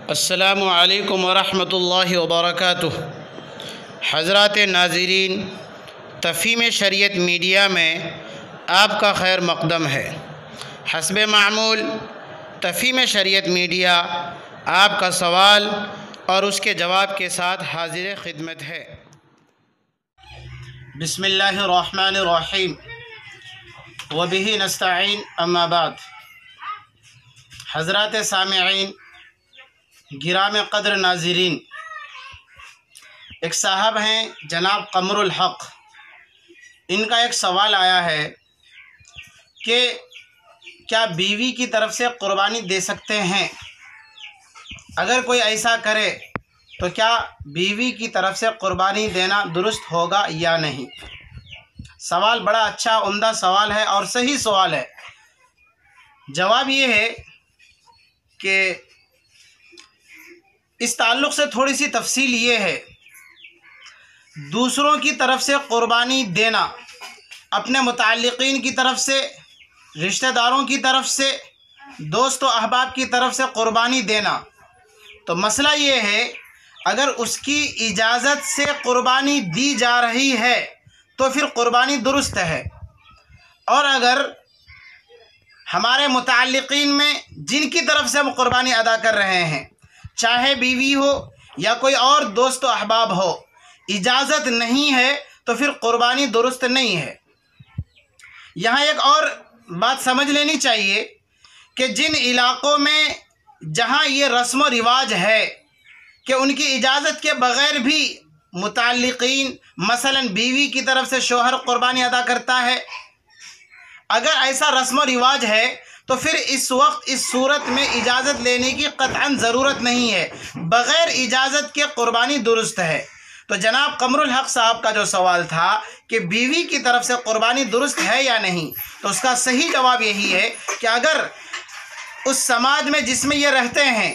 السلام علیکم ورحمۃ اللہ وبرکاتہ۔ حضرات ناظرین، تفہیم شریعت میڈیا میں آپ کا خیر مقدم ہے۔ حسب معمول تفہیم شریعت میڈیا آپ کا سوال اور اس کے جواب کے ساتھ حاضر خدمت ہے۔ بسم اللہ الرحمن الرحیم وبہ نستعین، اما بعد۔ حضرات سامعین، گرامی قدر ناظرین، ایک صاحب ہیں جناب قمر الحق، ان کا ایک سوال آیا ہے کہ کیا بیوی کی طرف سے قربانی دے سکتے ہیں؟ اگر کوئی ایسا کرے تو کیا بیوی کی طرف سے قربانی دینا درست ہوگا یا نہیں؟ سوال بڑا اچھا عمدہ سوال ہے اور صحیح سوال ہے۔ جواب یہ ہے کہ اس تعلق سے تھوڑی سی تفصیل یہ ہے، دوسروں کی طرف سے قربانی دینا، اپنے متعلقین کی طرف سے، رشتہ داروں کی طرف سے، دوست و احباب کی طرف سے قربانی دینا، تو مسئلہ یہ ہے اگر اس کی اجازت سے قربانی دی جا رہی ہے تو پھر قربانی درست ہے، اور اگر ہمارے متعلقین میں جن کی طرف سے ہم قربانی ادا کر رہے ہیں، چاہے بیوی ہو یا کوئی اور دوست و احباب ہو، اجازت نہیں ہے تو پھر قربانی درست نہیں ہے۔ یہاں ایک اور بات سمجھ لینی چاہیے کہ جن علاقوں میں جہاں یہ رسم و رواج ہے کہ ان کی اجازت کے بغیر بھی متعلقین، مثلا بیوی کی طرف سے شوہر قربانی ادا کرتا ہے، اگر ایسا رسم و رواج ہے تو پھر اس وقت اس صورت میں اجازت لینے کی قطعاً ضرورت نہیں ہے، بغیر اجازت کے قربانی درست ہے۔ تو جناب قمر الحق صاحب کا جو سوال تھا کہ بیوی کی طرف سے قربانی درست ہے یا نہیں، تو اس کا صحیح جواب یہی ہے کہ اگر اس سماج میں جس میں یہ رہتے ہیں،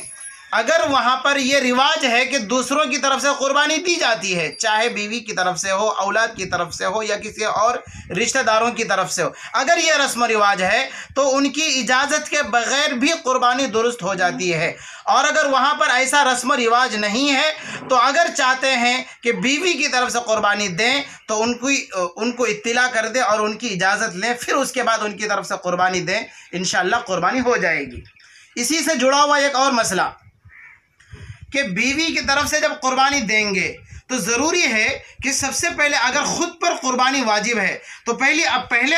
اگر وہاں پر یہ رواج ہے کہ دوسروں کی طرف سے قربانی دی جاتی ہے، چاہے بیوی کی طرف سے ہو، اولاد کی طرف سے ہو یا کسی اور رشتہ داروں کی طرف سے ہو، اگر یہ رسم و رواج ہے تو ان کی اجازت کے بغیر بھی قربانی درست ہو جاتی ہے۔ اور اگر وہاں پر ایسا رسم و رواج نہیں ہے تو اگر چاہتے ہیں کہ بیوی کی طرف سے قربانی دیں تو ان کو اطلاع کر دیں اور ان کی اجازت لیں، پھر اس کے بعد ان کی طرف سے قربانی دیں، انشاءاللہ قربانی ہو جائے گی۔ اسی سے جڑا ہوا ایک اور مسئلہ کہ بیوی کی طرف سے جب قربانی دیں گے تو ضروری ہے کہ سب سے پہلے اگر خود پر قربانی واجب ہے تو پہلے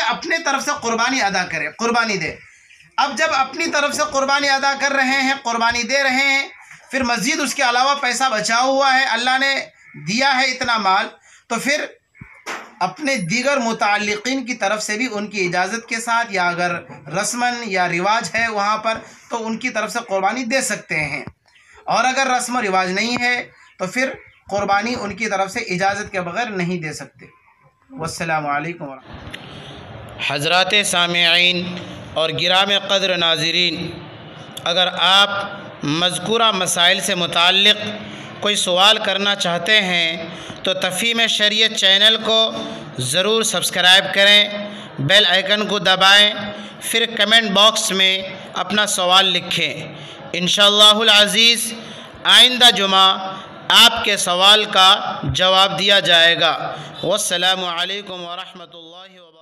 اپنے طرف سے قربانی ادا کرے، قربانی دے۔ اب جب اپنی طرف سے قربانی ادا کر رہے ہیں، قربانی دے رہے ہیں، پھر مزید اس کے علاوہ پیسہ بچا ہوا ہے، اللہ نے دیا ہے اتنا مال، تو پھر اپنے دیگر متعلقین کی طرف سے بھی ان کی اجازت کے ساتھ، یا اگر رسماً یا رواج ہے وہاں پر تو ان کی طرف سے قربانی دے سکتے ہیں، اور اگر رسم و رواج نہیں ہے تو پھر قربانی ان کی طرف سے اجازت کے بغیر نہیں دے سکتے۔ والسلام علیکم ورحمۃ اللہ۔ حضرات سامعین اور گرامی قدر ناظرین، اگر آپ مذکورہ مسائل سے متعلق کوئی سوال کرنا چاہتے ہیں تو تفہیم شریعت چینل کو ضرور سبسکرائب کریں، بیل آئیکن کو دبائیں، پھر کمنٹ باکس میں اپنا سوال لکھیں۔ انشاءاللہ العزیز آئندہ جمعہ آپ کے سوال کا جواب دیا جائے گا۔ والسلام علیکم ورحمۃ اللہ وبرکاتہ۔